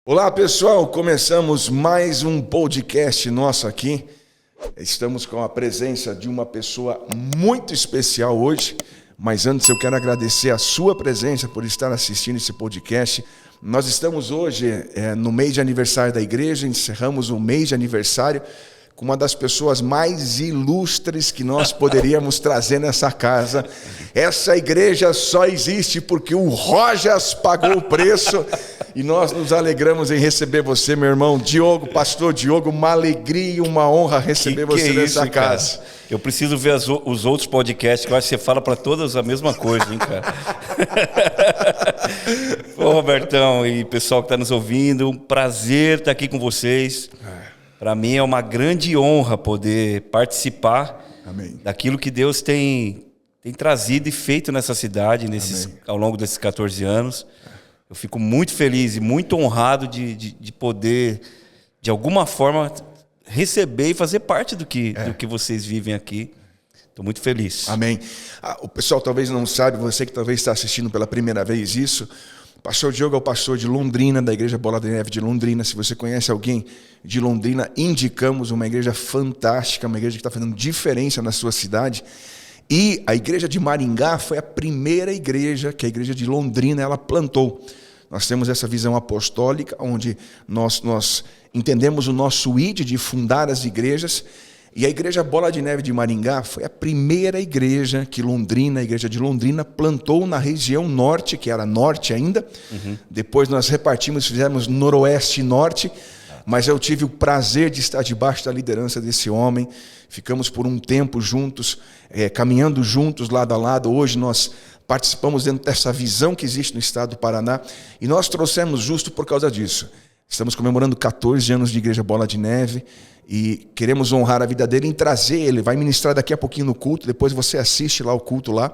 Olá pessoal, começamos mais um podcast nosso aqui. Estamos com a presença de uma pessoa muito especial hoje, mas antes eu quero agradecer a sua presença por estar assistindo esse podcast. Nós estamos hoje no mês de aniversário da igreja, encerramos o mês de aniversário com uma das pessoas mais ilustres que nós poderíamos trazer nessa casa. Essa igreja só existe porque o Rojas pagou o preço e nós nos alegramos em receber você, meu irmão Diogo, pastor Diogo. Uma alegria e uma honra receber você nessa casa. Cara? Eu preciso ver os outros podcasts, que eu acho que você fala para todas a mesma coisa, hein, cara? Ô, Robertão e pessoal que está nos ouvindo, um prazer estar aqui com vocês. Para mim é uma grande honra poder participar daquilo que Deus tem trazido e feito nessa cidade ao longo desses 14 anos. Eu fico muito feliz e muito honrado de poder, de alguma forma, receber e fazer parte do que vocês vivem aqui. Estou muito feliz. Amém. O pessoal talvez não sabe, você que talvez está assistindo pela primeira vez isso, o pastor Diogo é o pastor de Londrina, da Igreja Bola de Neve de Londrina. Se você conhece alguém de Londrina, indicamos uma igreja fantástica, uma igreja que está fazendo diferença na sua cidade. E a igreja de Maringá foi a primeira igreja que a igreja de Londrina ela plantou. Nós temos essa visão apostólica, onde nós entendemos o nosso ID de fundar as igrejas. E a igreja Bola de Neve de Maringá foi a primeira igreja que a igreja de Londrina, plantou na região norte, que era norte ainda. Depois nós repartimos, fizemos noroeste e norte. Mas eu tive o prazer de estar debaixo da liderança desse homem. Ficamos por um tempo juntos, caminhando juntos, lado a lado. Hoje nós participamos dentro dessa visão que existe no estado do Paraná. E nós trouxemos justo por causa disso. Estamos comemorando 14 anos de Igreja Bola de Neve e queremos honrar a vida dele em trazer ele. Vai ministrar daqui a pouquinho no culto, depois você assiste lá o culto lá.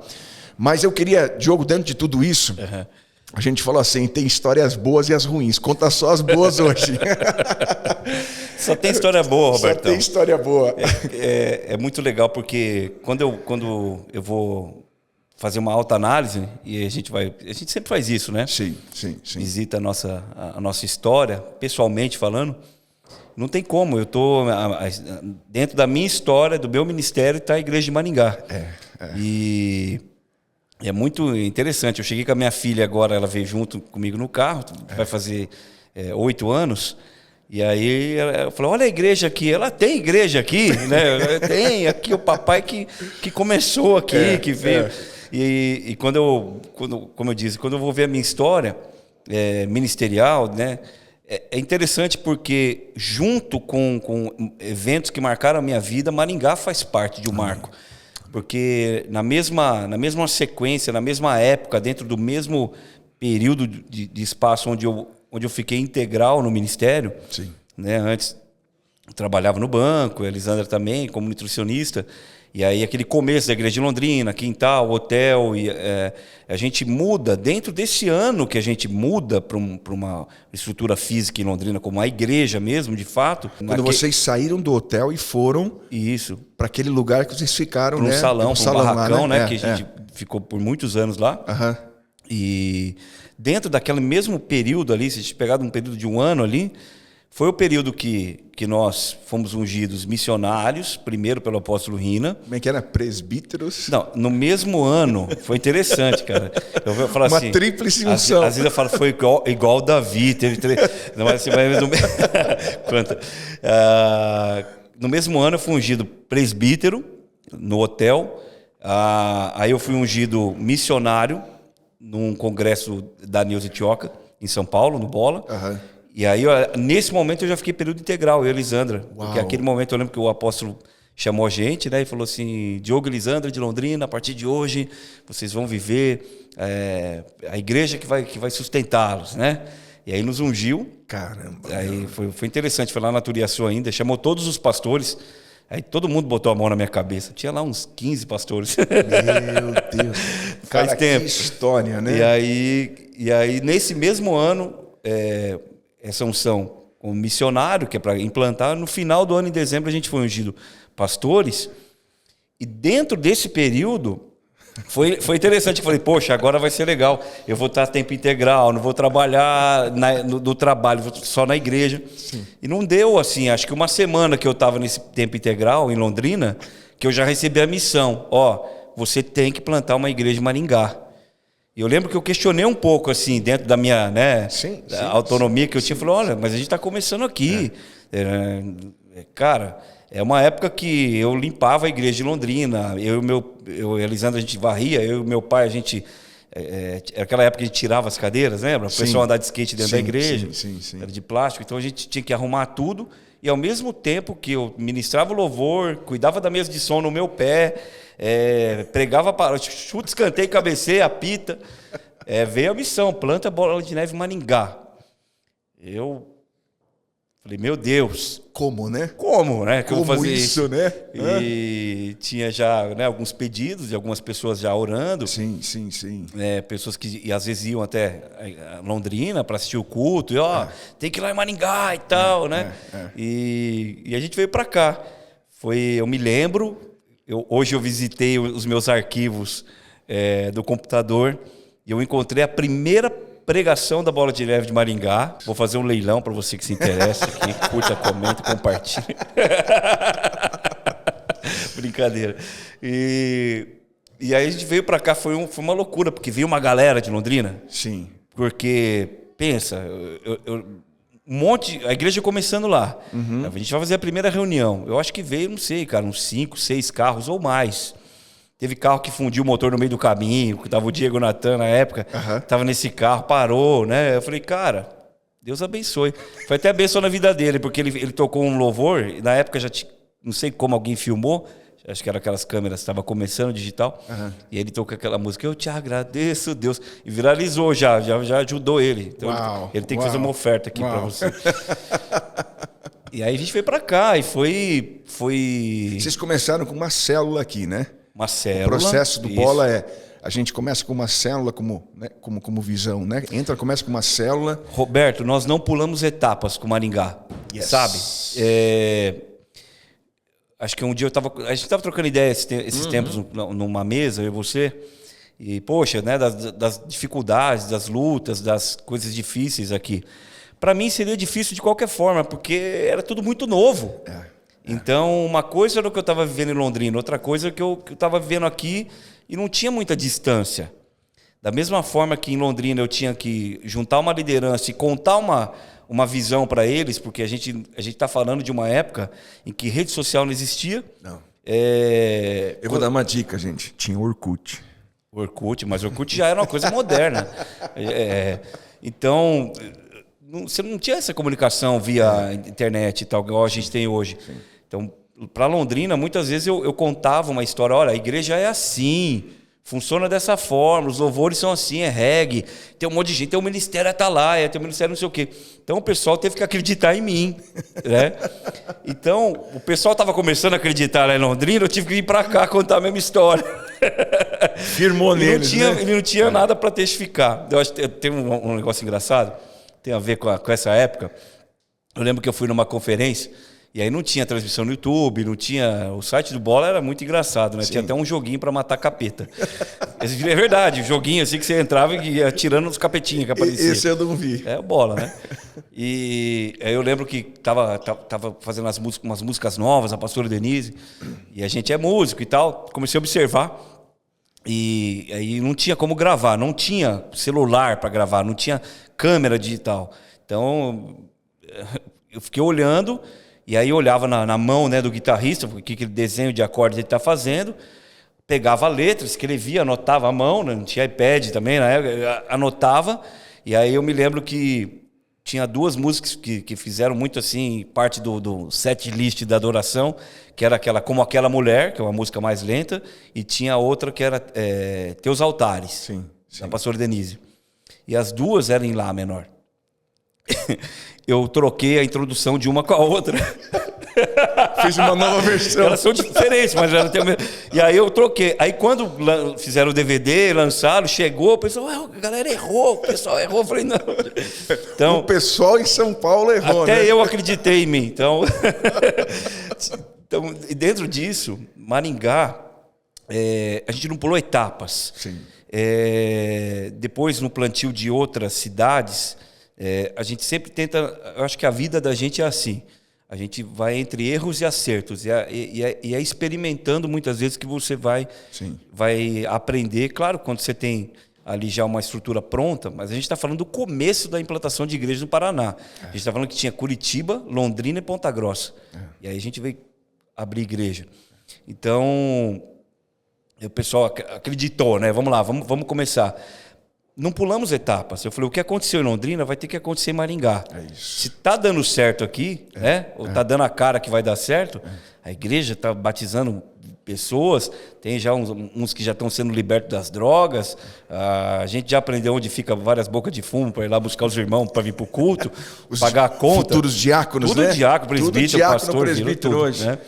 Mas eu queria, Diogo, dentro de tudo isso, a gente falou assim, tem histórias boas e as ruins. Conta só as boas hoje. Só tem história boa, Robertão. Só tem história boa. É muito legal porque quando eu vou fazer uma autoanálise, e a gente sempre faz isso, né? Sim. Visita a nossa história, pessoalmente falando. Não tem como, eu estou dentro da minha história, do meu ministério, está a igreja de Maringá. E é muito interessante. Eu cheguei com a minha filha agora, ela veio junto comigo no carro, vai fazer 8 anos. E aí ela falou, olha a igreja aqui. Ela tem igreja aqui, né? Tem aqui o papai que começou aqui, que veio. E como eu disse, quando eu vou ver a minha história ministerial, né? É interessante porque, junto com eventos que marcaram a minha vida, Maringá faz parte de um marco. Porque na mesma sequência, na mesma época, dentro do mesmo período de espaço onde eu fiquei integral no ministério, né? Antes eu trabalhava no banco, a Elisandra também, como nutricionista. E aí aquele começo da igreja de Londrina, quintal, hotel, e a gente muda, dentro desse ano que a gente muda para uma estrutura física em Londrina, como a igreja mesmo, de fato. Quando vocês saíram do hotel e foram para aquele lugar que vocês ficaram, para um salão, para um barracão, lá, né? Que a gente ficou por muitos anos lá. E dentro daquele mesmo período ali, se a gente pegar um período de um ano ali, foi o período que nós fomos ungidos missionários, primeiro pelo apóstolo Rina. Como é que era? Presbíteros? Não, no mesmo ano. Foi interessante, cara. Eu vou falar uma tríplice unção. Às vezes eu falo, foi igual Davi. Não, mas assim, no mesmo ano eu fui ungido presbítero no hotel. Aí eu fui ungido missionário num congresso da Neuza Tioca, em São Paulo, no Bola. E aí, nesse momento, eu já fiquei período integral, eu e a Elisandra. Porque naquele momento eu lembro que o apóstolo chamou a gente, né? E falou assim, Diogo e Elisandra de Londrina, a partir de hoje, vocês vão viver a igreja que vai sustentá-los, né? E aí nos ungiu. Caramba. Aí foi interessante, foi lá na Turiaçu ainda, chamou todos os pastores. Aí todo mundo botou a mão na minha cabeça. Tinha lá uns 15 pastores. Meu Deus. Faz tempo. Que história, né? E aí nesse mesmo ano... essa unção como missionário, que é para implantar, no final do ano, em dezembro, a gente foi ungido pastores, e dentro desse período, Foi interessante. Eu falei, poxa, agora vai ser legal. Eu vou estar tempo integral, não vou trabalhar no trabalho, vou só na igreja. Sim. E não deu assim, acho que uma semana que eu estava nesse tempo integral em Londrina, que eu já recebi a missão. Ó, você tem que plantar uma igreja em Maringá. E eu lembro que eu questionei um pouco, assim, dentro da minha autonomia que eu tinha. Falei, olha, mas a gente está começando aqui. Cara, é uma época que eu limpava a igreja de Londrina. Eu e a Elisandra, a gente varria. Eu e meu pai, a gente... Era aquela época que a gente tirava as cadeiras, lembra? O pessoal andar de skate dentro da igreja. Sim. Era de plástico. Então a gente tinha que arrumar tudo. E ao mesmo tempo que eu ministrava o louvor, cuidava da mesa de som no meu pé, pregava para chute, escanteio, cabeceio, apita, veio a missão, planta bola de neve em Maringá. Eu falei, meu Deus. Como, né? Como, né? Que como eu vou fazer isso, né? E tinha já alguns pedidos de algumas pessoas já orando. Sim. Pessoas que às vezes iam até Londrina para assistir o culto. E, tem que ir lá em Maringá e tal, né? E a gente veio para cá. Eu me lembro, hoje eu visitei os meus arquivos do computador e eu encontrei a primeira pregação da Bola de Neve de Maringá. Vou fazer um leilão para você que se interessa aqui. Curta, comenta, compartilha. Brincadeira. E aí a gente veio para cá, foi uma loucura, porque veio uma galera de Londrina. Sim. Porque, pensa, a igreja começando lá. Uhum. A gente vai fazer a primeira reunião. Eu acho que veio, não sei, cara, uns 5, 6 carros ou mais. Teve carro que fundiu o motor no meio do caminho, que tava o Diego Natan na época, tava nesse carro, parou, né? Eu falei, cara, Deus abençoe. Foi até a bênção na vida dele, porque ele tocou um louvor, e na época não sei como alguém filmou, acho que era aquelas câmeras, estava começando digital, e ele tocou aquela música, eu te agradeço, Deus, e viralizou já ajudou ele. Então ele tem que fazer uma oferta aqui para você. E aí a gente veio para cá, e foi... Vocês começaram com uma célula aqui, né? Uma célula. O processo do Bola a gente começa com uma célula como visão, né? Começa com uma célula. Roberto, nós não pulamos etapas com Maringá, sabe? Acho que um dia a gente estava trocando ideia esses tempos numa mesa, eu e você, e poxa, né? Das dificuldades, das lutas, das coisas difíceis aqui. Para mim seria difícil de qualquer forma, porque era tudo muito novo. Então, uma coisa era o que eu estava vivendo em Londrina, outra coisa é o que eu estava vivendo aqui e não tinha muita distância. Da mesma forma que em Londrina eu tinha que juntar uma liderança e contar uma visão para eles, porque a gente está falando de uma época em que rede social não existia. Não. Eu vou dar uma dica, gente. Tinha Orkut. Mas Orkut já era uma coisa moderna. Então... Você não tinha essa comunicação via internet e tal, igual a gente tem hoje. Sim. Então, para Londrina, muitas vezes eu contava uma história. Olha, a igreja é assim, funciona dessa forma, os louvores são assim, é reggae, tem um monte de gente, tem o ministério Atalaia, tem o ministério não sei o quê. Então, o pessoal teve que acreditar em mim. Né? Então, o pessoal estava começando a acreditar lá em Londrina, eu tive que vir para cá contar a mesma história. Firmou neles, né? Ele não tinha nada para testificar. Eu acho que tem um negócio engraçado. Tem a ver com essa época. Eu lembro que eu fui numa conferência e aí não tinha transmissão no YouTube, não tinha... O site do Bola era muito engraçado, né? Sim. Tinha até um joguinho para matar capeta. É verdade, um joguinho assim que você entrava e ia tirando os capetinhos que apareciam. Esse eu não vi. É o Bola, né? E aí eu lembro que tava fazendo umas músicas novas, a pastora Denise, e a gente é músico e tal. Comecei a observar. E aí não tinha como gravar, não tinha celular para gravar, não tinha câmera digital. Então, eu fiquei olhando, e aí eu olhava na mão, né, do guitarrista, o que aquele desenho de acordes ele está fazendo, pegava a letra, escrevia, anotava à mão, não tinha iPad também, na época, anotava, e aí eu me lembro que tinha 2 músicas que fizeram muito assim, parte do set list da adoração, que era Como Aquela Mulher, que é uma música mais lenta, e tinha outra que era Teus Altares, sim. da pastora Denise. E as 2 eram em Lá menor. Eu troquei a introdução de uma com a outra. Fez uma nova versão. Elas são diferentes, mas já não tem o mesmo. E aí eu troquei. Aí quando fizeram o DVD, lançaram, chegou, o pessoal, a galera errou, o pessoal errou. Eu falei, não. Então, o pessoal em São Paulo errou, até né? eu acreditei em mim. Então, e dentro disso, Maringá a gente não pulou etapas. Sim. Depois, no plantio de outras cidades, a gente sempre tenta... Eu acho que a vida da gente é assim. A gente vai entre erros e acertos. E é experimentando muitas vezes que você vai aprender. Claro, quando você tem ali já uma estrutura pronta, mas a gente está falando do começo da implantação de igreja no Paraná. A gente está falando que tinha Curitiba, Londrina e Ponta Grossa. E aí a gente veio abrir igreja. Então, o pessoal acreditou, né? Vamos lá, vamos começar. Não pulamos etapas. Eu falei, o que aconteceu em Londrina vai ter que acontecer em Maringá. Se está dando certo aqui, ou está dando a cara que vai dar certo, a igreja está batizando pessoas, tem já uns que já estão sendo libertos das drogas, a gente já aprendeu onde fica várias bocas de fumo para ir lá buscar os irmãos para vir para o culto, pagar a conta. Futuros diáconos, tudo né? Diácono, presbítero, pastor, presbítero tudo, hoje. Né?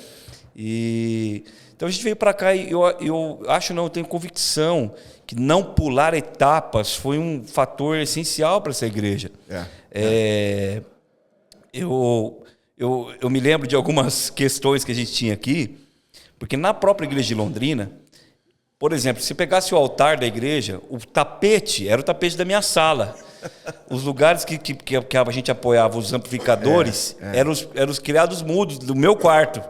Então a gente veio para cá e eu tenho convicção que não pular etapas foi um fator essencial para essa igreja. Eu me lembro de algumas questões que a gente tinha aqui, porque na própria igreja de Londrina, por exemplo, se pegasse o altar da igreja, o tapete era o tapete da minha sala. Os lugares que a gente apoiava os amplificadores eram os criados mudos do meu quarto.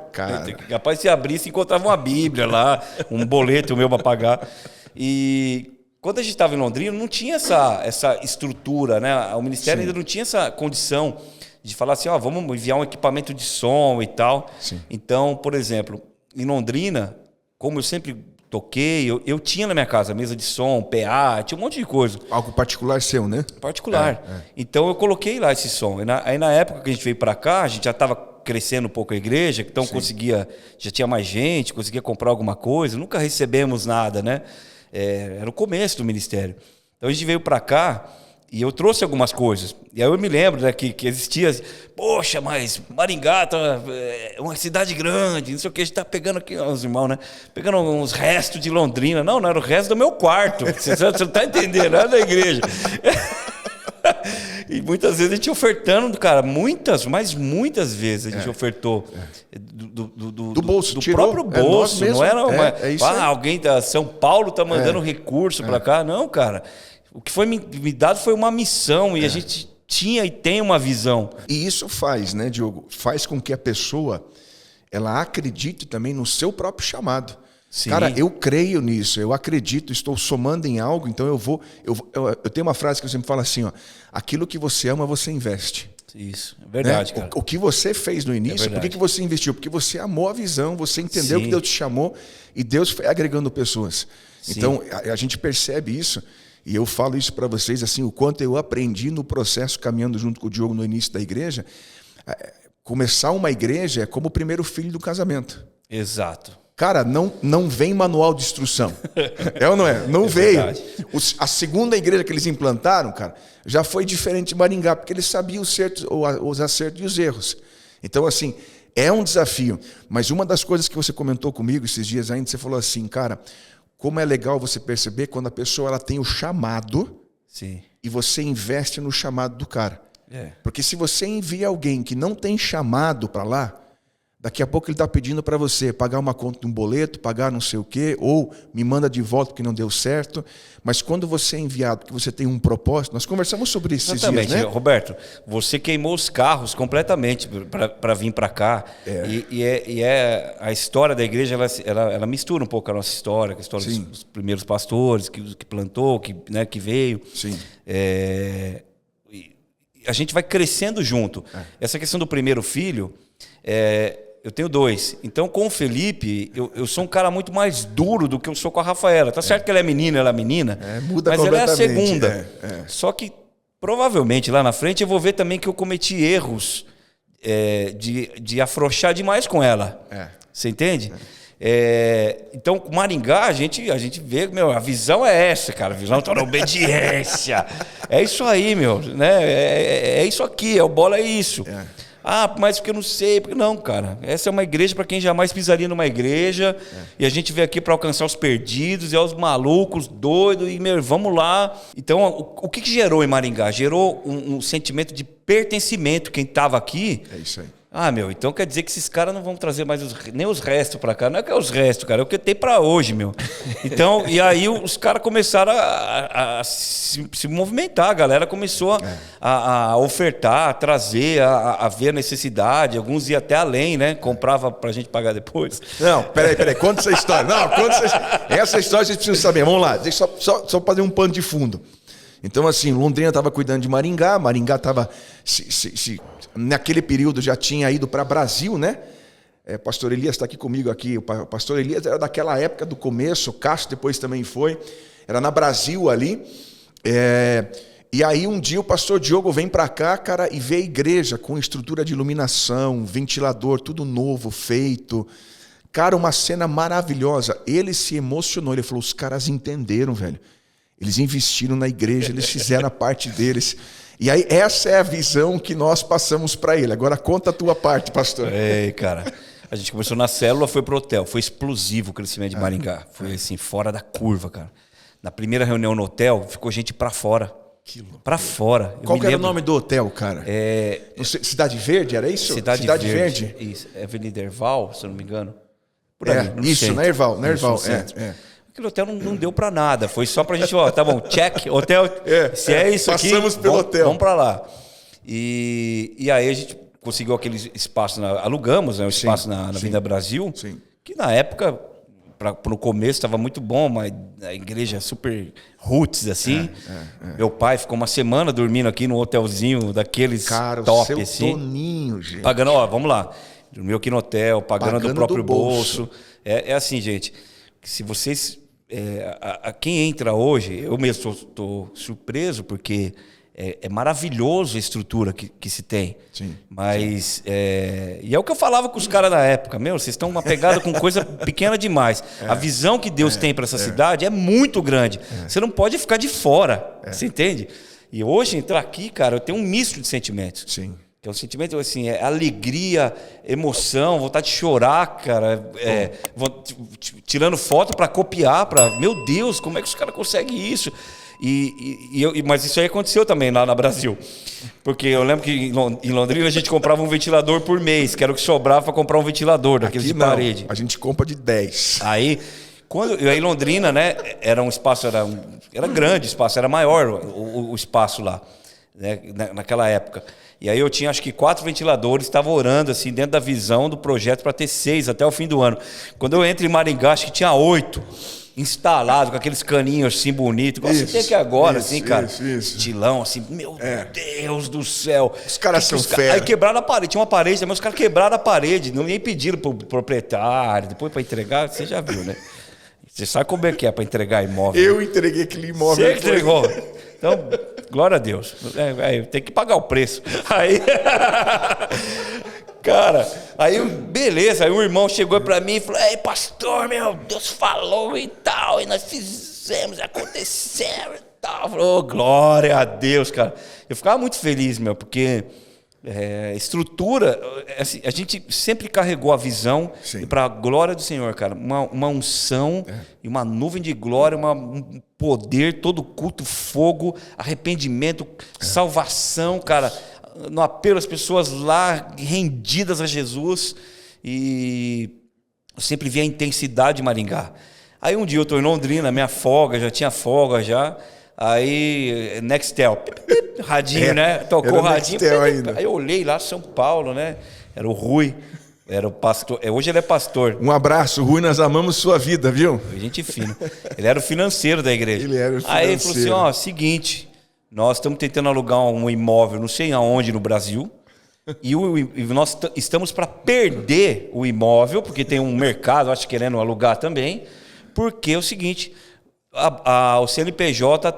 Rapaz, se abrisse, encontrava uma Bíblia lá, um boleto meu para pagar. E quando a gente estava em Londrina, não tinha essa estrutura, né? O ministério ainda não tinha essa condição de falar assim, vamos enviar um equipamento de som e tal. Sim. Então, por exemplo, em Londrina, como eu sempre toquei, eu tinha na minha casa mesa de som, PA, tinha um monte de coisa. Algo particular seu, né? Particular. Então eu coloquei lá esse som. Aí na época que a gente veio para cá, a gente já estava crescendo um pouco a igreja, então já tinha mais gente, conseguia comprar alguma coisa, nunca recebemos nada, né? Era o começo do ministério. Então a gente veio para cá e eu trouxe algumas coisas. E aí eu me lembro, né, que existia... Poxa, mas Maringá é uma cidade grande, não sei o que. A gente tá pegando aqui, os irmãos, né? Pegando uns restos de Londrina. Não era o resto do meu quarto. Você não tá entendendo, não é da igreja. E muitas vezes a gente ofertando, cara, muitas vezes a gente ofertou do bolso, do tirou, próprio bolso. Não era uma, alguém da São Paulo tá mandando recurso para cá. Não, cara. O que foi me dado foi uma missão e a gente tinha e tem uma visão. E isso faz, né, Diogo? Faz com que a pessoa ela acredite também no seu próprio chamado. Sim. Cara, eu creio nisso, eu acredito, estou somando em algo, então eu tenho uma frase que eu sempre falo assim, aquilo que você ama, você investe. Isso, é verdade, cara. O que você fez no início, por que você investiu? Porque você amou a visão, você entendeu que Deus te chamou e Deus foi agregando pessoas. Sim. Então, a gente percebe isso. E eu falo isso para vocês, assim, o quanto eu aprendi no processo, caminhando junto com o Diogo no início da igreja. Começar uma igreja é como o primeiro filho do casamento. Exato. Cara, não vem manual de instrução. É ou não é? Não veio. A segunda igreja que eles implantaram, cara, já foi diferente de Maringá, porque eles sabiam os acertos e os erros. Então, assim, é um desafio. Mas uma das coisas que você comentou comigo esses dias ainda, você falou assim, cara... Como é legal você perceber quando a pessoa ela tem o chamado e você investe no chamado do cara. Porque se você envia alguém que não tem chamado para lá, daqui a pouco ele está pedindo para você pagar uma conta de um boleto, pagar não sei o quê, ou me manda de volta porque não deu certo. Mas quando você é enviado, porque você tem um propósito, nós conversamos sobre isso esses dias, né? Roberto, você queimou os carros completamente para vir para cá. A história da igreja, ela mistura um pouco a nossa história, a história dos primeiros pastores, que plantou, que veio. Sim. A gente vai crescendo junto. Essa questão do primeiro filho... eu tenho 2. Então, com o Felipe, eu sou um cara muito mais duro do que eu sou com a Rafaela. Tá certo que ela é menina, muda mas ela é a segunda. É. Só que, provavelmente, lá na frente, eu vou ver também que eu cometi erros de afrouxar demais com ela. Você entende? Então, com Maringá, a gente vê, a visão é essa, cara. A visão tá na obediência. É isso aí, né? É isso aqui, o bola é isso. Mas porque eu não sei. Não, cara. Essa é uma igreja para quem jamais pisaria numa igreja. E a gente veio aqui para alcançar os perdidos e os malucos, doidos. E, vamos lá. Então, o que gerou em Maringá? Gerou um sentimento de pertencimento. Quem estava aqui... É isso aí. Ah, meu, então quer dizer que esses caras não vão trazer mais nem os restos pra cá. Não é que é os restos, cara, é o que tem pra hoje, meu. Então, e aí os caras começaram a se movimentar, a galera começou a ofertar, a trazer, a ver a necessidade. Alguns iam até além, né? Comprava pra gente pagar depois. Não, peraí, conta essa história. Essa história vocês precisam saber. Vamos lá, deixa só fazer um pano de fundo. Então, assim, Londrina estava cuidando de Maringá estava, naquele período, já tinha ido para Brasil, né? Pastor Elias está aqui comigo aqui. O pastor Elias era daquela época do começo, o Cássio depois também foi. Era na Brasil ali. E aí um dia o pastor Diogo vem para cá, cara, e vê a igreja com estrutura de iluminação, ventilador, tudo novo, feito. Cara, uma cena maravilhosa. Ele se emocionou, ele falou, os caras entenderam, velho. Eles investiram na igreja, eles fizeram a parte deles. E aí, essa é a visão que nós passamos para ele. Agora, conta a tua parte, pastor. Cara, a gente começou na célula, foi pro hotel. Foi explosivo o crescimento de Maringá. Foi assim, fora da curva, cara. Na primeira reunião no hotel, ficou gente para fora. Para fora. Qual que era o nome do hotel, cara? Cidade Verde, era isso? Cidade Verde. Isso, Avenida Erval, se eu não me engano. Por aí, isso, na Erval. Aquele hotel não deu pra nada, foi só pra gente, tá bom, check, hotel, se é isso aqui, passamos pelo hotel. Vamos pra lá. E aí a gente conseguiu aquele espaço, alugamos, né, o espaço na Avenida Brasil, que na época, no começo estava muito bom, mas a igreja super roots, assim. Meu pai ficou uma semana dormindo aqui num hotelzinho daqueles top, o seu assim. Toninho, gente. Pagando, vamos lá, dormiu aqui no hotel, pagando do próprio bolso. É assim, gente, se vocês... quem entra hoje, eu mesmo estou surpreso, porque é maravilhoso a estrutura que se tem. Sim. Mas, e é o que eu falava com os caras na época, vocês estão uma pegada com coisa pequena demais. A visão que Deus tem para essa cidade é muito grande. Você não pode ficar de fora, você entende? E hoje, entrar aqui, cara, eu tenho um misto de sentimentos. Sim. Que é um sentimento assim, alegria, emoção, vontade de chorar, cara. Tirando foto para copiar, meu Deus, como é que os caras conseguem isso? Mas isso aí aconteceu também lá no Brasil. Porque eu lembro que em Londrina a gente comprava um ventilador por mês, que era o que sobrava para comprar um ventilador daqueles de parede. A gente compra de 10. Aí em Londrina, né, era um espaço, era grande o espaço, era maior o espaço lá, né, naquela época. E aí eu tinha acho que 4 ventiladores, estava orando assim dentro da visão do projeto para ter 6 até o fim do ano. Quando eu entro em Maringá, acho que tinha 8 instalados, com aqueles caninhos assim bonitos. Você tem aqui agora, assim, cara. Estilão, assim, meu Deus do céu. Os caras são fera. Aí quebraram a parede, tinha uma parede também, os caras quebraram a parede, nem pediram pro proprietário, depois para entregar, você já viu, né? Você sabe como é que é para entregar imóvel? Eu entreguei aquele imóvel. Você entregou. Então, glória a Deus. Tem que pagar o preço. Aí, cara, aí beleza. Aí o irmão chegou pra mim e falou: ei, pastor, meu Deus falou e tal. E nós fizemos, aconteceu e tal. Falou, glória a Deus, cara. Eu ficava muito feliz, porque estrutura, assim, a gente sempre carregou a visão para a glória do Senhor, cara. Uma unção e uma nuvem de glória, um poder, todo culto, fogo, arrependimento, salvação, cara. No apelo, as pessoas lá rendidas a Jesus. E eu sempre vi a intensidade de Maringá. Aí um dia eu estou em Londrina, minha folga, já tinha folga já. Aí, Nextel, radinho, né? Tocou o radinho. Ainda. Aí eu olhei lá, São Paulo, né? Era o Rui, era o pastor. Hoje ele é pastor. Um abraço, Rui, nós amamos sua vida, viu? Gente fina. Ele era o financeiro da igreja. Ele era o financeiro. Aí ele falou assim, seguinte, nós estamos tentando alugar um imóvel, não sei aonde no Brasil, e nós estamos para perder o imóvel, porque tem um mercado, acho, querendo alugar também, porque é o seguinte... o CNPJ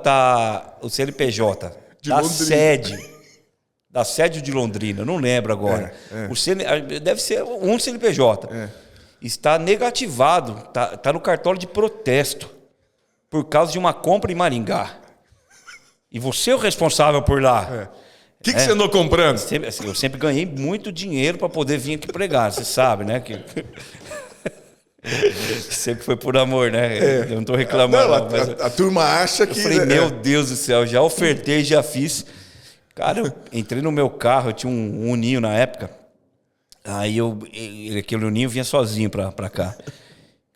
da sede de Londrina, não lembro agora. Deve ser um CNPJ. Está negativado, tá no cartório de protesto por causa de uma compra em Maringá. E você é o responsável por lá. O que você andou comprando? Eu sempre ganhei muito dinheiro para poder vir aqui pregar, você sabe, né? Sempre foi por amor, né? Eu não estou reclamando. Não, mas a turma acha que... Eu falei, meu Deus do céu, já ofertei, já fiz. Cara, eu entrei no meu carro, eu tinha um Uninho na época. Aí aquele ninho vinha sozinho pra cá.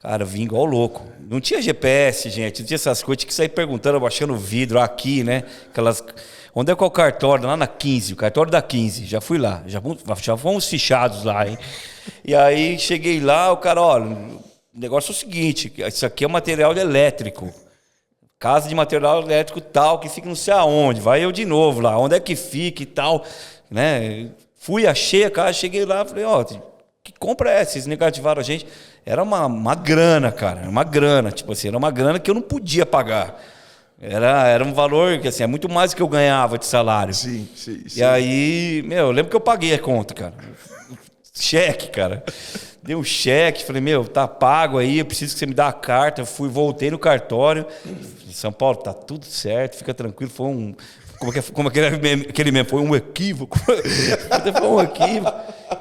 Cara, eu vim igual louco. Não tinha GPS, gente. Não tinha essas coisas. Tinha que sair perguntando, baixando o vidro aqui, né? Aquelas... Onde é que é o cartório? Lá na 15, o cartório da 15. Já fui lá. Já fomos fichados lá, hein? E aí cheguei lá, o cara, olha, o negócio é o seguinte, isso aqui é material elétrico. Casa de material elétrico tal, que fica não sei aonde. Vai eu de novo lá, onde é que fica e tal, né? Fui, achei a casa, cheguei lá, falei, ó, que compra é essa? Vocês negativaram a gente. Era uma grana, cara, era uma grana, tipo assim, era uma grana que eu não podia pagar. Era um valor que, assim, é muito mais do que eu ganhava de salário. Sim. E aí, eu lembro que eu paguei a conta, cara. Cheque, cara. Dei um cheque, falei, tá pago aí, eu preciso que você me dê a carta. Eu voltei no cartório. São Paulo, tá tudo certo, fica tranquilo. Foi um... Como aquele meme, foi um equívoco. Foi um equívoco.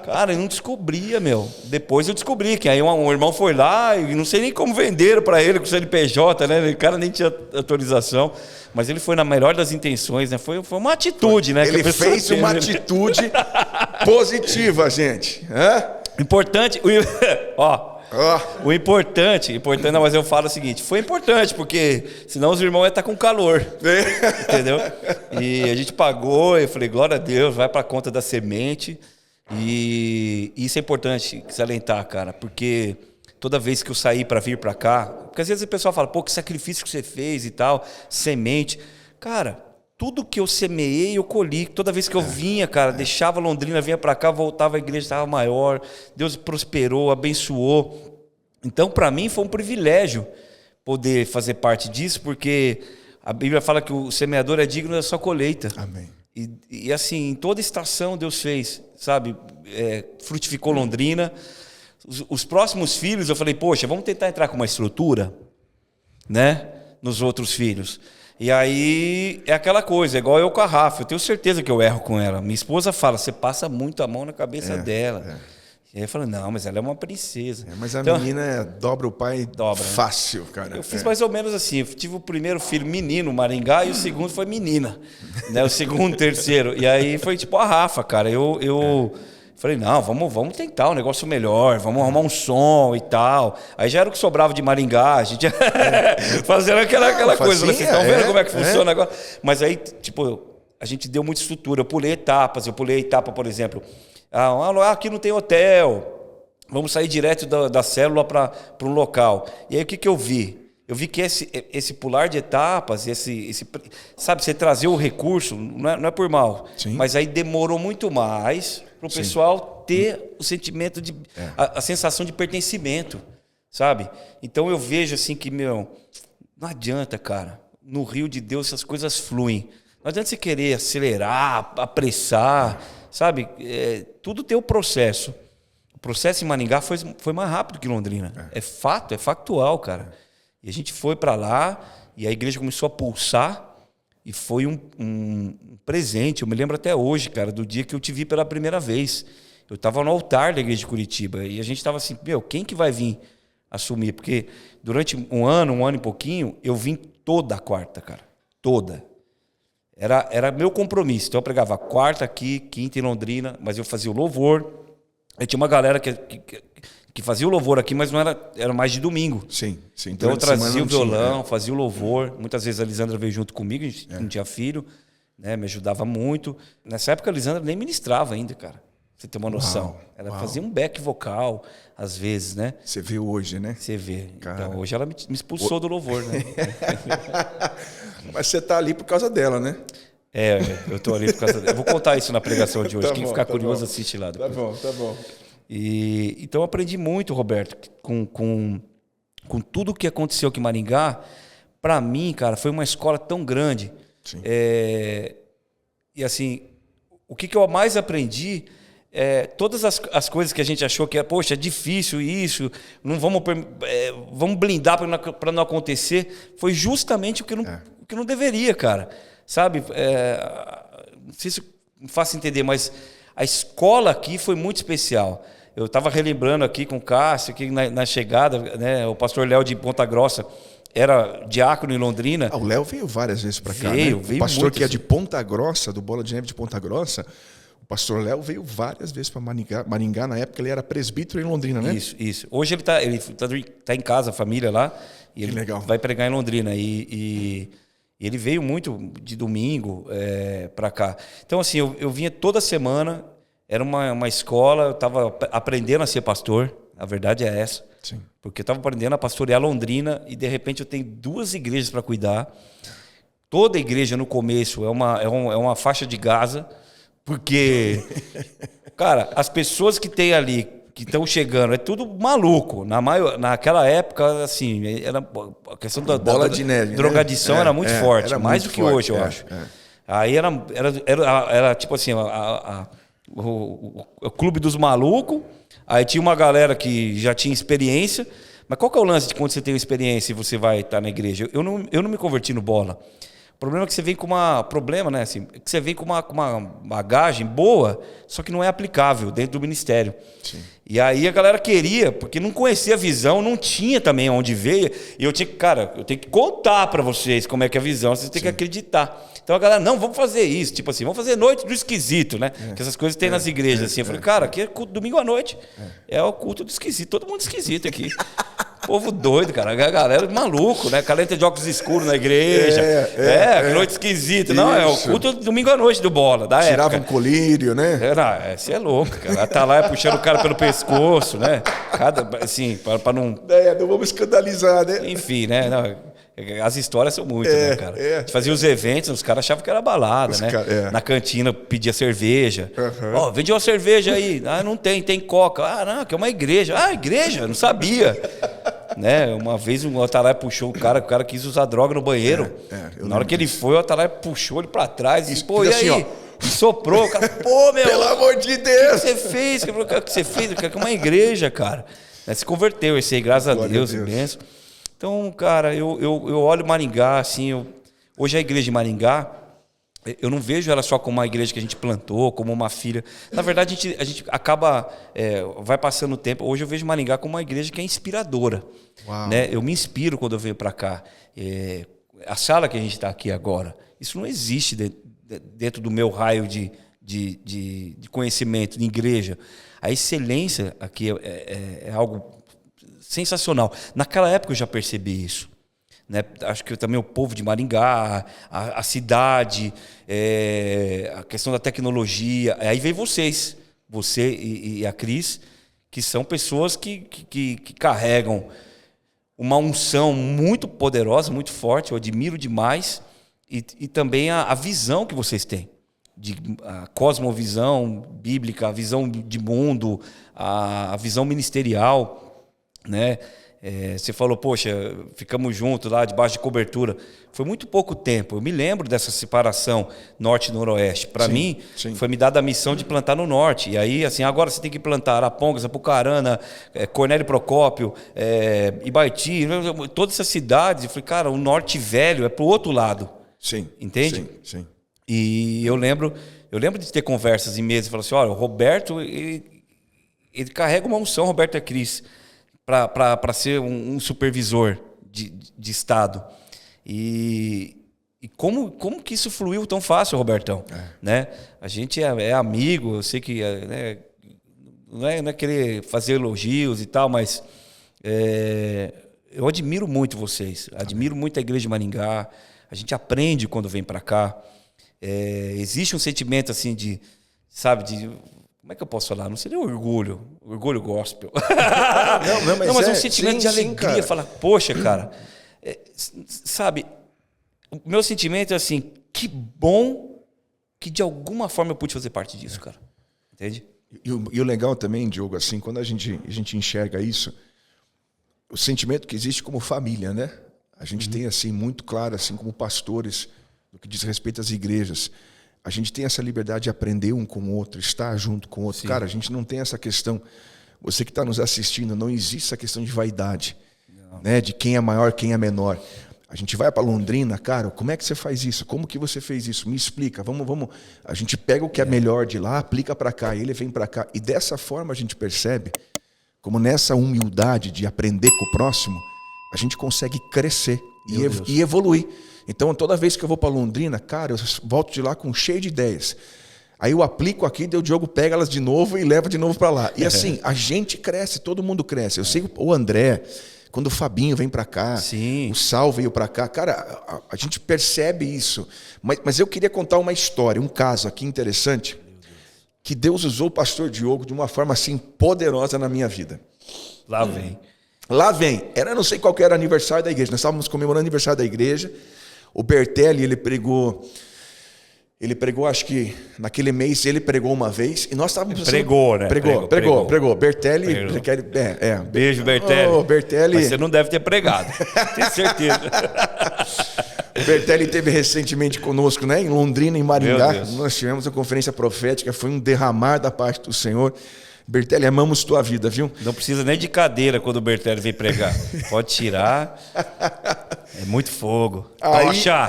Cara, eu não descobria, Depois eu descobri que aí um irmão foi lá e não sei nem como venderam para ele com o CNPJ, né? O cara nem tinha autorização. Mas ele foi na melhor das intenções, né? Foi uma atitude, né? Ele fez uma atitude positiva, gente. Importante. O importante, não, mas eu falo o seguinte, foi importante, porque senão os irmãos iam estar com calor, entendeu? E a gente pagou, eu falei, glória a Deus, vai para a conta da semente, e isso é importante salientar, cara, porque toda vez que eu saí para vir para cá, porque às vezes o pessoal fala, pô, que sacrifício que você fez e tal, semente, cara... Tudo que eu semeei, eu colhi. Toda vez que eu vinha, cara, deixava Londrina, vinha para cá, voltava, a igreja estava maior. Deus prosperou, abençoou. Então, para mim, foi um privilégio poder fazer parte disso, porque a Bíblia fala que o semeador é digno da sua colheita. Amém. E assim, em toda estação Deus fez, sabe? Frutificou Londrina. Os próximos filhos, eu falei, poxa, vamos tentar entrar com uma estrutura, né? Nos outros filhos. E aí é aquela coisa, é igual eu com a Rafa, eu tenho certeza que eu erro com ela. Minha esposa fala, você passa muito a mão na cabeça dela. E aí eu falo, não, mas ela é uma princesa. Mas a menina dobra o pai fácil, cara. Eu fiz mais ou menos assim, eu tive o primeiro filho menino, Maringá, e o segundo foi menina. Né? O segundo, terceiro. E aí foi tipo a Rafa, cara. Eu falei, não, vamos tentar um negócio melhor, vamos arrumar um som e tal. Aí já era o que sobrava de Maringá, a gente fazendo aquela coisa. Vocês estão vendo como é que funciona agora? Mas aí, tipo, a gente deu muita estrutura. Eu pulei etapas, por exemplo. Aqui não tem hotel, vamos sair direto da célula para um local. E aí o que eu vi? Eu vi que esse pular de etapas, sabe, você trazer o recurso, não é por mal, mas aí demorou muito mais para o pessoal ter o sentimento de a sensação de pertencimento, sabe? Então eu vejo assim que, não adianta, cara. No Rio de Deus essas coisas fluem. Não adianta você querer acelerar, apressar, sabe? Tudo tem o processo. O processo em Maringá foi mais rápido que Londrina. É fato, é factual, cara. E a gente foi para lá e a igreja começou a pulsar. E foi um presente, eu me lembro até hoje, cara, do dia que eu te vi pela primeira vez. Eu estava no altar da igreja de Curitiba e a gente estava assim, quem que vai vir assumir? Porque durante um ano e pouquinho, eu vim toda a quarta, cara. Toda. Era meu compromisso. Então eu pregava quarta aqui, quinta em Londrina, mas eu fazia o louvor. Aí tinha uma galera que fazia o louvor aqui, mas não era mais de domingo. Sim. Então eu trazia o violão, fazia o louvor. Muitas vezes a Lisandra veio junto comigo, a gente não tinha filho, né? Me ajudava muito. Nessa época a Lisandra nem ministrava ainda, cara. Pra você ter uma noção. Ela fazia um back vocal, às vezes, né? Você vê hoje, né? Você vê. Cara. Então hoje ela me expulsou do louvor, né? Mas você tá ali por causa dela, né? Eu tô ali por causa dela. Eu vou contar isso na pregação de hoje. Quem ficar curioso, assiste lá depois. Tá bom. Então eu aprendi muito, Roberto, com tudo o que aconteceu aqui em Maringá. Para mim, cara, foi uma escola tão grande. Sim. E assim, o que eu mais aprendi todas as coisas que a gente achou que poxa, é difícil isso, não vamos blindar para não acontecer, foi justamente o que não deveria, cara. Sabe? Não sei se me faço entender, mas a escola aqui foi muito especial. Eu estava relembrando aqui com o Cássio, aqui na chegada, né, o pastor Léo de Ponta Grossa era diácono em Londrina. O Léo veio várias vezes para cá, né? Veio o pastor que é de Ponta Grossa, do Bola de Neve de Ponta Grossa, O pastor Léo veio várias vezes para Maringá. Na época ele era presbítero em Londrina, né? Isso. Hoje ele tá em casa, a família lá, e ele vai pregar em Londrina. E ele veio muito de domingo para cá. Então, assim, eu vinha toda semana, era uma escola, eu estava aprendendo a ser pastor, a verdade é essa. Sim. Porque eu estava aprendendo a pastorear Londrina e, de repente, eu tenho 2 igrejas para cuidar. Toda igreja, no começo, é uma faixa de Gaza. Porque, cara, as pessoas que tem ali, que estão chegando, é tudo maluco. Naquela época, assim, era a questão da bola de neve, drogadição, né? Era muito forte, era mais muito do que forte, hoje, eu acho. Aí era tipo assim, o clube dos malucos, aí tinha uma galera que já tinha experiência. Mas qual que é o lance de quando você tem experiência e você vai estar na igreja? Eu não me converti no bola. O problema é que você vem com né? Assim, que você vem com uma bagagem boa, só que não é aplicável dentro do ministério. Sim. E aí a galera queria, porque não conhecia a visão, não tinha também onde veio. E eu tenho que contar para vocês como é que é a visão, vocês têm que acreditar. Então a galera, não, vamos fazer isso. Tipo assim, vamos fazer noite do esquisito, né? Que essas coisas tem nas igrejas. Assim. Eu falei, cara, aqui é culto domingo à noite. É o culto do esquisito. Todo mundo esquisito aqui. Povo doido, cara. A galera maluco, né? Calenta de óculos escuros na igreja. Noite esquisita. Não, é o culto domingo à noite do bola, da Tirava época. um colírio, né? Você é louco, cara. Tá lá puxando o cara pelo pescoço, né? Assim, pra não... Não vamos escandalizar, né? Enfim, né? Não, as histórias são muitas, né, cara? A gente fazia os eventos, os caras achavam que era balada, né? Na cantina pedia cerveja. Ó, vende uma cerveja aí. Ah, não tem coca. Ah, não, que é uma igreja. Ah, igreja? Não sabia. Né? Uma vez o Atalaia puxou o cara quis usar droga no banheiro. Na hora que ele foi, o Atalaia puxou ele pra trás e pô, e aí? Assim, e soprou, o cara, pô, meu. Pelo amor de Deus! O que você fez? O que você fez? Que é uma igreja, cara. Se converteu esse aí, graças a Deus, imenso. Então, cara, eu olho Maringá, assim, hoje a igreja de Maringá, eu não vejo ela só como uma igreja que a gente plantou, como uma filha. Na verdade, a gente acaba, vai passando o tempo. Hoje eu vejo Maringá como uma igreja que é inspiradora. Né? Eu me inspiro quando eu venho para cá. A sala que a gente está aqui agora, isso não existe dentro do meu raio de conhecimento, de igreja. A excelência aqui é algo sensacional. Naquela época eu já percebi isso. Né? Acho que também o povo de Maringá, a cidade, a questão da tecnologia. Aí vem você e a Cris, que são pessoas que carregam uma unção muito poderosa, muito forte. Eu admiro demais. E também a visão que vocês têm. A cosmovisão bíblica, a visão de mundo, a visão ministerial, né? Você falou, poxa, ficamos juntos lá debaixo de cobertura. Foi muito pouco tempo. Eu me lembro dessa separação norte e noroeste. Para mim, foi me dada a missão de plantar no norte. E aí, assim, agora você tem que plantar Arapongas, Apucarana, Cornélio Procópio, Ibaiti, todas essas cidades. Eu falei, cara, o norte velho é pro outro lado. Sim. Entende? Sim. E eu lembro de ter conversas em mesa e falar assim, olha, o Roberto, ele carrega uma unção, Roberto é Cris, para ser um supervisor de Estado. E como que isso fluiu tão fácil, Robertão? Né? A gente é amigo, eu sei que né, não é querer fazer elogios e tal, mas eu admiro muito vocês, admiro muito a Igreja de Maringá, a gente aprende quando vem para cá. Existe um sentimento assim de, sabe, como é que eu posso falar? Não seria orgulho gospel. Mas é um sentimento de alegria. Falar, poxa, cara, sabe, o meu sentimento é assim, que bom que de alguma forma eu pude fazer parte disso, cara. Entende? E o legal também, Diogo, assim, quando a gente enxerga isso, o sentimento que existe como família, né? A gente tem assim muito claro, assim como pastores, no que diz respeito às igrejas. A gente tem essa liberdade de aprender um com o outro, estar junto com o outro. Sim. Cara, a gente não tem essa questão. Você que está nos assistindo, não existe essa questão de vaidade, né? De quem é maior, quem é menor. A gente vai para Londrina, cara, como é que você faz isso? Como que você fez isso? Me explica, vamos. A gente pega o que é melhor de lá, aplica para cá, e ele vem para cá. E dessa forma a gente percebe como nessa humildade de aprender com o próximo, a gente consegue crescer e evoluir. Então, toda vez que eu vou para Londrina, cara, eu volto de lá cheio de ideias. Aí eu aplico aqui, daí o Diogo pega elas de novo e leva de novo para lá. E assim, a gente cresce, todo mundo cresce. Eu sei o André, quando o Fabinho vem para cá, Sim. o Sal veio para cá, cara, a gente percebe isso. Mas eu queria contar uma história, um caso aqui interessante, que Deus usou o pastor Diogo de uma forma assim poderosa na minha vida. Lá vem. Lá vem. Não sei qual que era o aniversário da igreja. Nós estávamos comemorando o aniversário da igreja. O Bertelli, ele pregou, acho que naquele mês ele pregou uma vez. E nós estávamos... Pregou, né? Pregou. Bertelli... Beijo, Bertelli. Oh, Bertelli. Mas você não deve ter pregado. Tenho certeza. O Bertelli esteve recentemente conosco, né? Em Londrina, em Maringá. Nós tivemos a conferência profética. Foi um derramar da parte do Senhor. Bertelli, amamos tua vida, viu? Não precisa nem de cadeira quando o Bertelli vem pregar. Pode tirar. É muito fogo. Tocha!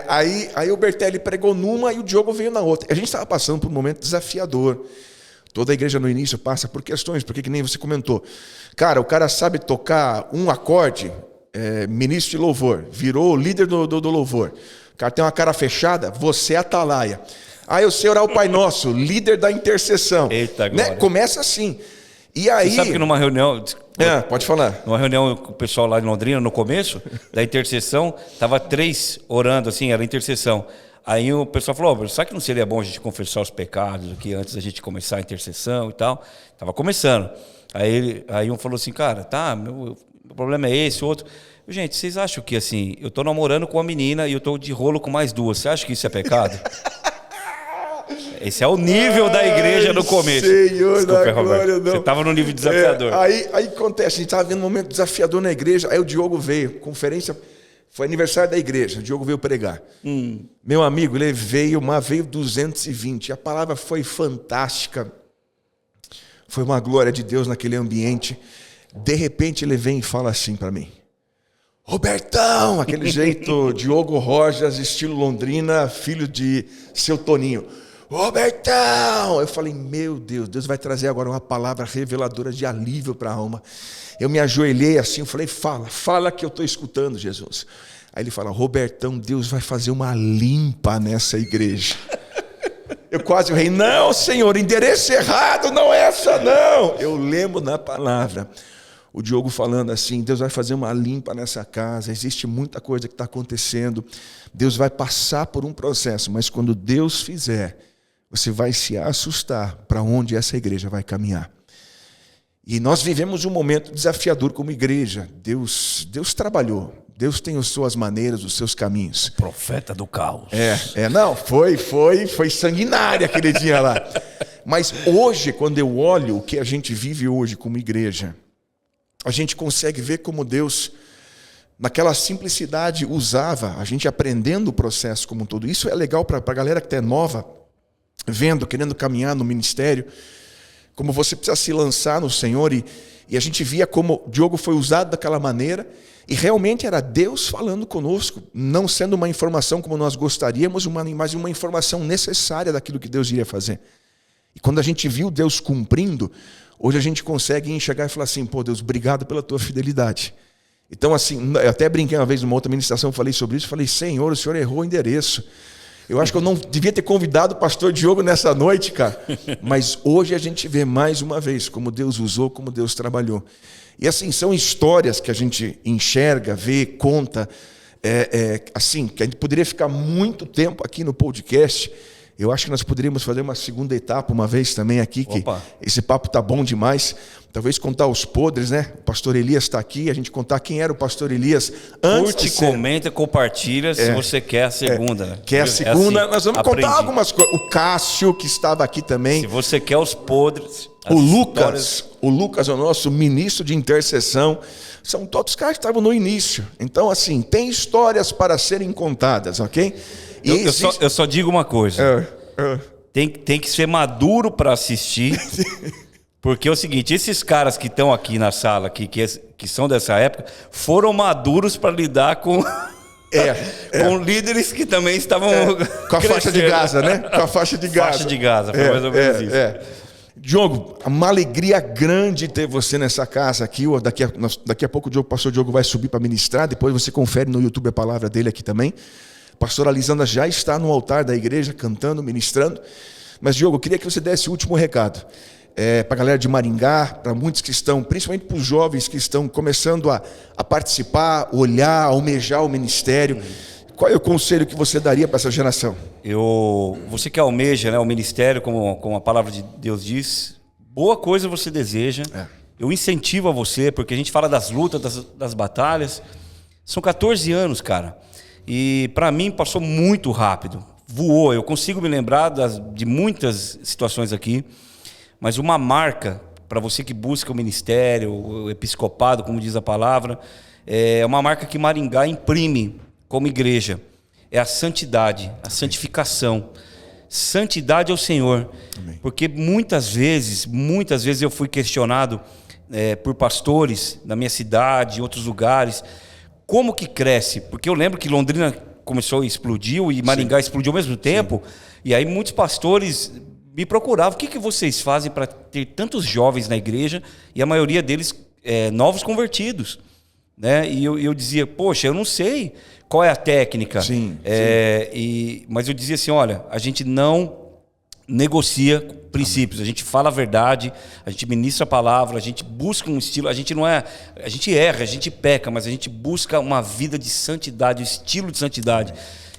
Aí o Bertelli pregou numa e o Diogo veio na outra. A gente estava passando por um momento desafiador. Toda a igreja no início passa por questões, porque que nem você comentou. Cara, o cara sabe tocar um acorde, ministro de louvor, virou líder do louvor. O cara tem uma cara fechada, você é atalaia. Aí eu sei orar o Pai Nosso, líder da intercessão. Eita, glória. Né? Começa assim. E aí... Você sabe que numa reunião... pode falar. Numa reunião com o pessoal lá em Londrina, no começo da intercessão, tava 3 orando, assim, era intercessão. Aí o pessoal falou, sabe que não seria bom a gente confessar os pecados aqui antes da gente começar a intercessão e tal? Tava começando. Aí um falou assim, cara, tá, meu problema é esse, outro... Gente, vocês acham que, assim, eu tô namorando com uma menina e eu tô de rolo com mais 2, você acha que isso é pecado? Esse é o nível da igreja no começo. Senhor, desculpa, Roberto. Você estava no nível desafiador. Aí acontece, a gente estava vendo um momento desafiador na igreja, aí o Diogo veio, conferência, foi aniversário da igreja, o Diogo veio pregar. Meu amigo, ele veio 220, a palavra foi fantástica, foi uma glória de Deus naquele ambiente. De repente ele vem e fala assim para mim, Robertão, aquele jeito, Diogo Rojas, estilo Londrina, filho de seu Toninho. Robertão! Eu falei, meu Deus, Deus vai trazer agora uma palavra reveladora de alívio para a alma. Eu me ajoelhei assim, eu falei, fala que eu estou escutando, Jesus. Aí ele fala, Robertão, Deus vai fazer uma limpa nessa igreja. Eu quase falei, não, Senhor, endereço errado, não é essa não. Eu lembro na palavra, o Diogo falando assim, Deus vai fazer uma limpa nessa casa, existe muita coisa que está acontecendo, Deus vai passar por um processo, mas quando Deus fizer, você vai se assustar para onde essa igreja vai caminhar. E nós vivemos um momento desafiador como igreja. Deus trabalhou. Deus tem as suas maneiras, os seus caminhos. Profeta do caos. Não, foi sanguinário aquele dia lá. Mas hoje, quando eu olho o que a gente vive hoje como igreja, a gente consegue ver como Deus, naquela simplicidade, usava, a gente aprendendo o processo como um todo. Isso é legal para a galera que é nova, vendo, querendo caminhar no ministério, como você precisa se lançar no Senhor, e a gente via como o Diogo foi usado daquela maneira, e realmente era Deus falando conosco, não sendo uma informação como nós gostaríamos, mas uma informação necessária daquilo que Deus iria fazer. E quando a gente viu Deus cumprindo, hoje a gente consegue enxergar e falar assim, pô Deus, obrigado pela tua fidelidade. Então assim, eu até brinquei uma vez numa outra ministração, falei sobre isso, falei, Senhor, o Senhor errou o endereço. Eu acho que eu não devia ter convidado o pastor Diogo nessa noite, cara. Mas hoje a gente vê mais uma vez como Deus usou, como Deus trabalhou. E assim, são histórias que a gente enxerga, vê, conta. Assim, que a gente poderia ficar muito tempo aqui no podcast. Eu acho que nós poderíamos fazer uma segunda etapa uma vez também aqui, que esse papo tá bom demais. Talvez contar os podres, né? O pastor Elias está aqui, a gente contar quem era o pastor Elias antes de ser... Comenta, compartilha se você quer a segunda. Né? Quer a segunda, nós vamos contar algumas coisas. O Cássio, que estava aqui também. Se você quer os podres... O Lucas é o nosso ministro de intercessão. São todos os caras que estavam no início. Então, assim, tem histórias para serem contadas, ok? Eu só digo uma coisa. Tem que ser maduro para assistir... Porque é o seguinte, esses caras que estão aqui na sala, aqui, que são dessa época, foram maduros para lidar com, com líderes que também estavam... Com a faixa de Gaza, né? Com a faixa de Gaza. Faixa de Gaza, foi mais ou menos isso. Diogo, uma alegria grande ter você nessa casa aqui. Daqui a pouco o pastor Diogo vai subir para ministrar, depois você confere no YouTube a palavra dele aqui também. A pastora Lisandra já está no altar da igreja, cantando, ministrando. Mas, Diogo, eu queria que você desse o último recado. Para a galera de Maringá, para muitos que estão, principalmente para os jovens que estão começando a participar, olhar, almejar o ministério. Qual é o conselho que você daria para essa geração? Você que almeja, né, o ministério, como a palavra de Deus diz, boa coisa você deseja. Eu incentivo a você, porque a gente fala das lutas, das batalhas. São 14 anos, cara. E para mim passou muito rápido. Voou. Eu consigo me lembrar de muitas situações aqui. Mas uma marca para você que busca o ministério, o episcopado, como diz a palavra, é uma marca que Maringá imprime como igreja. É a santidade, a santificação. Santidade ao Senhor. Amém. Porque muitas vezes eu fui questionado por pastores na minha cidade, em outros lugares, como que cresce? Porque eu lembro que Londrina começou e explodiu, e Maringá explodiu ao mesmo tempo, e aí muitos pastores me procuravam: o que vocês fazem para ter tantos jovens na igreja, e a maioria deles novos convertidos, né? E eu dizia: poxa, eu não sei qual é a técnica. Mas eu dizia assim: olha, a gente não negocia princípios, a gente fala a verdade, a gente ministra a palavra, a gente busca um estilo, a gente erra, a gente peca, mas a gente busca uma vida de santidade, um estilo de santidade.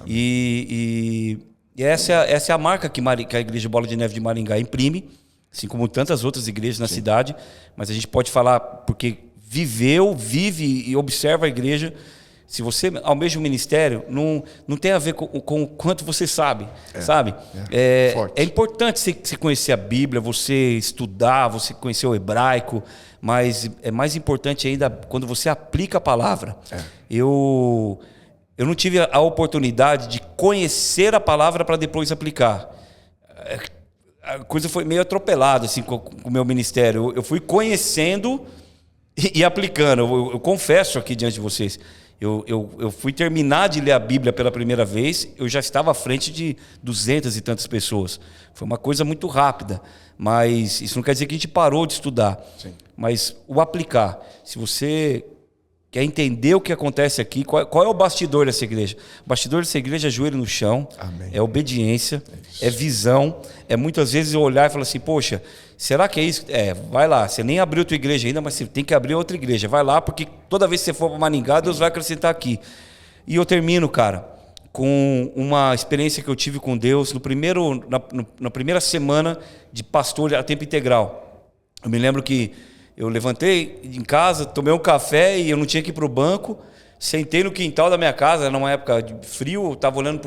E essa é a marca que a Igreja Bola de Neve de Maringá imprime, assim como tantas outras igrejas na cidade, mas a gente pode falar porque vive e observa a igreja. Se você almeja o ministério, não tem a ver com o quanto você sabe, sabe? É importante você conhecer a Bíblia, você estudar, você conhecer o hebraico, mas é mais importante ainda quando você aplica a palavra. Eu não tive a oportunidade de conhecer a palavra para depois aplicar. A coisa foi meio atropelada assim, com o meu ministério. Eu fui conhecendo e aplicando. Eu confesso aqui diante de vocês. Eu fui terminar de ler a Bíblia pela primeira vez, eu já estava à frente de 200 e tantas pessoas. Foi uma coisa muito rápida, mas isso não quer dizer que a gente parou de estudar. Sim. Mas o aplicar, se você quer entender o que acontece aqui, qual é o bastidor dessa igreja? O bastidor dessa igreja é joelho no chão, Amém. É obediência, é visão, é muitas vezes eu olhar e falar assim: poxa, será que é isso? Vai lá, você nem abriu a tua igreja ainda, mas você tem que abrir outra igreja. Vai lá, porque toda vez que você for para Maringá, Deus vai acrescentar aqui. E eu termino, cara, com uma experiência que eu tive com Deus na primeira semana de pastor a tempo integral. Eu me lembro que eu levantei em casa, tomei um café e eu não tinha que ir para o banco. Sentei no quintal da minha casa, numa época de frio, eu estava olhando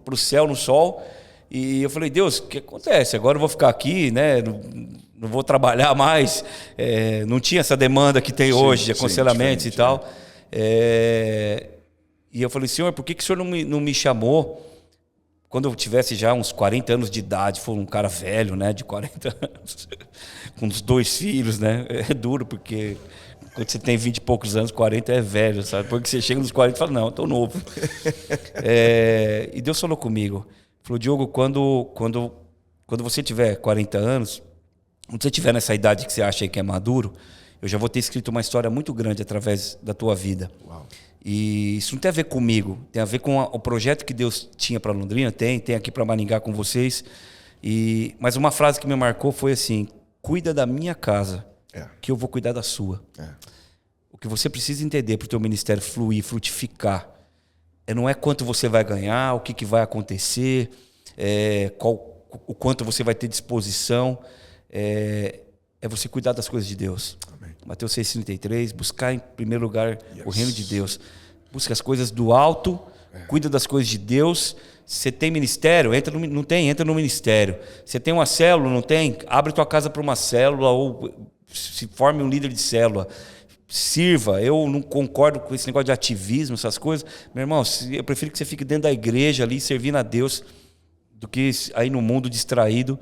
para o céu, no sol. E eu falei: Deus, o que acontece? Agora eu vou ficar aqui, né? Não vou trabalhar mais. Não tinha essa demanda que tem hoje de aconselhamentos e tal. E eu falei: Senhor, por que o Senhor não me chamou quando eu tivesse já uns 40 anos de idade? Foi um cara velho, né? De 40 anos, com os 2 filhos, né? É duro, porque quando você tem 20 e poucos anos, 40 é velho, sabe? Porque você chega nos 40 e fala: não, eu tô novo. E Deus falou comigo. Falou: Diogo, quando você tiver 40 anos, quando você tiver nessa idade que você acha aí que é maduro, eu já vou ter escrito uma história muito grande através da tua vida. Uau. E isso não tem a ver comigo, tem a ver com o projeto que Deus tinha para Londrina, tem aqui para Maringá com vocês. Mas uma frase que me marcou foi assim: cuida da minha casa, que eu vou cuidar da sua. O que você precisa entender para o teu ministério fluir, frutificar, não é quanto você vai ganhar, o que vai acontecer, o quanto você vai ter disposição, é você cuidar das coisas de Deus. Amém. Mateus 6,33, buscar em primeiro lugar o reino de Deus. Busca as coisas do alto, cuida das coisas de Deus. Você tem ministério? Entra no ministério. Você tem uma célula? Não tem? Abre tua casa para uma célula ou se forme um líder de célula. Sirva. Eu não concordo com esse negócio de ativismo, essas coisas. Meu irmão, eu prefiro que você fique dentro da igreja ali, servindo a Deus, do que aí no mundo distraído.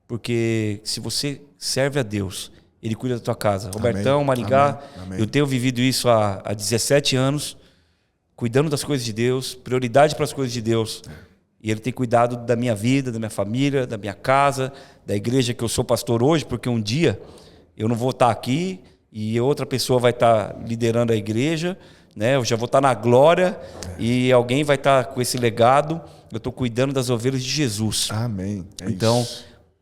Porque se você serve a Deus, Ele cuida da tua casa. Robertão, Maringá, eu tenho vivido isso há 17 anos, cuidando das coisas de Deus, prioridade para as coisas de Deus. E Ele tem cuidado da minha vida, da minha família, da minha casa, da igreja que eu sou pastor hoje, porque um dia eu não vou estar aqui e outra pessoa vai estar liderando a igreja, né? Eu já vou estar na glória e alguém vai estar com esse legado. Eu estou cuidando das ovelhas de Jesus. Amém. Então,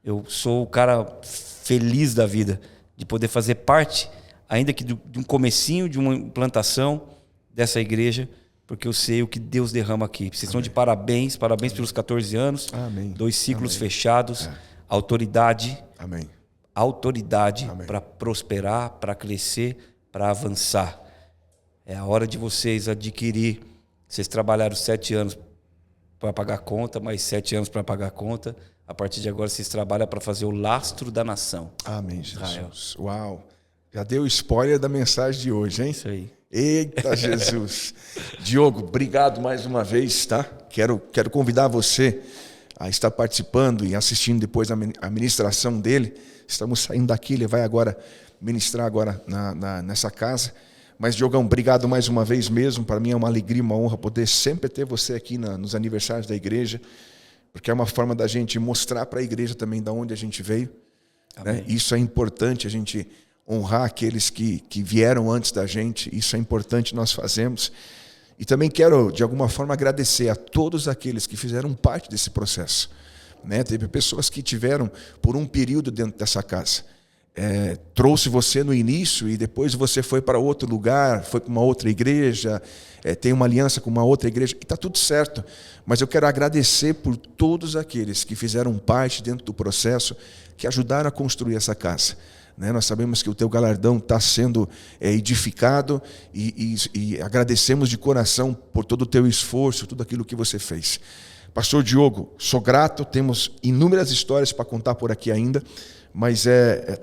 eu sou o cara feliz da vida de poder fazer parte, ainda que de um comecinho, de uma implantação dessa igreja, porque eu sei o que Deus derrama aqui. Vocês estão de parabéns pelos 14 anos, Amém. 2 ciclos fechados, autoridade, autoridade para prosperar, para crescer, para avançar. É a hora de vocês adquirir. Vocês trabalharam 7 anos para pagar a conta, mais 7 anos para pagar a conta. A partir de agora, vocês trabalham para fazer o lastro da nação. Amém, Jesus. Uau! Já deu spoiler da mensagem de hoje, hein? Isso aí. Eita, Jesus. Diogo, obrigado mais uma vez, tá? Quero convidar você a estar participando e assistindo depois a ministração dele. Estamos saindo daqui, ele vai agora ministrar agora nessa casa. Mas, Diogão, obrigado mais uma vez mesmo. Para mim é uma alegria, uma honra poder sempre ter você aqui nos aniversários da igreja, porque é uma forma da gente mostrar para a igreja também de onde a gente veio. Né? Isso é importante, a gente honrar aqueles que vieram antes da gente. Isso é importante, nós fazemos. E também quero, de alguma forma, agradecer a todos aqueles que fizeram parte desse processo. Né? Teve pessoas que tiveram por um período dentro dessa casa. Trouxe você no início e depois você foi para outro lugar, foi para uma outra igreja, tem uma aliança com uma outra igreja, e está tudo certo. Mas eu quero agradecer por todos aqueles que fizeram parte dentro do processo, que ajudaram a construir essa casa. Né? Nós sabemos que o teu galardão está sendo edificado e agradecemos de coração por todo o teu esforço, tudo aquilo que você fez. Pastor Diogo, sou grato, temos inúmeras histórias para contar por aqui ainda, mas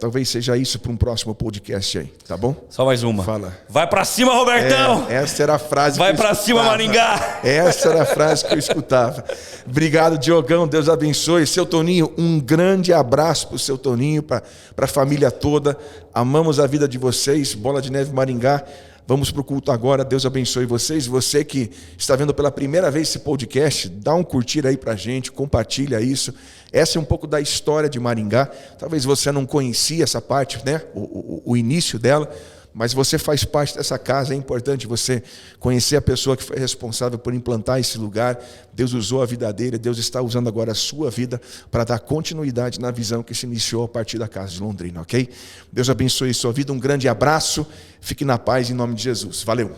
talvez seja isso para um próximo podcast aí, tá bom? Só mais uma. Fala. Vai pra cima, Robertão! Essa era a frase Vai pra cima, Maringá! Essa era a frase que eu escutava. Obrigado, Diogão, Deus abençoe. Seu Toninho, um grande abraço para o seu Toninho, para a família toda. Amamos a vida de vocês, Bola de Neve Maringá. Vamos para o culto agora, Deus abençoe vocês. Você que está vendo pela primeira vez esse podcast, dá um curtir aí para a gente, compartilha isso. Essa é um pouco da história de Maringá. Talvez você não conhecia essa parte, né? O início dela, mas você faz parte dessa casa. É importante você conhecer a pessoa que foi responsável por implantar esse lugar. Deus usou a vida dele, Deus está usando agora a sua vida para dar continuidade na visão que se iniciou a partir da casa de Londrina, ok? Deus abençoe sua vida, um grande abraço, fique na paz em nome de Jesus. Valeu!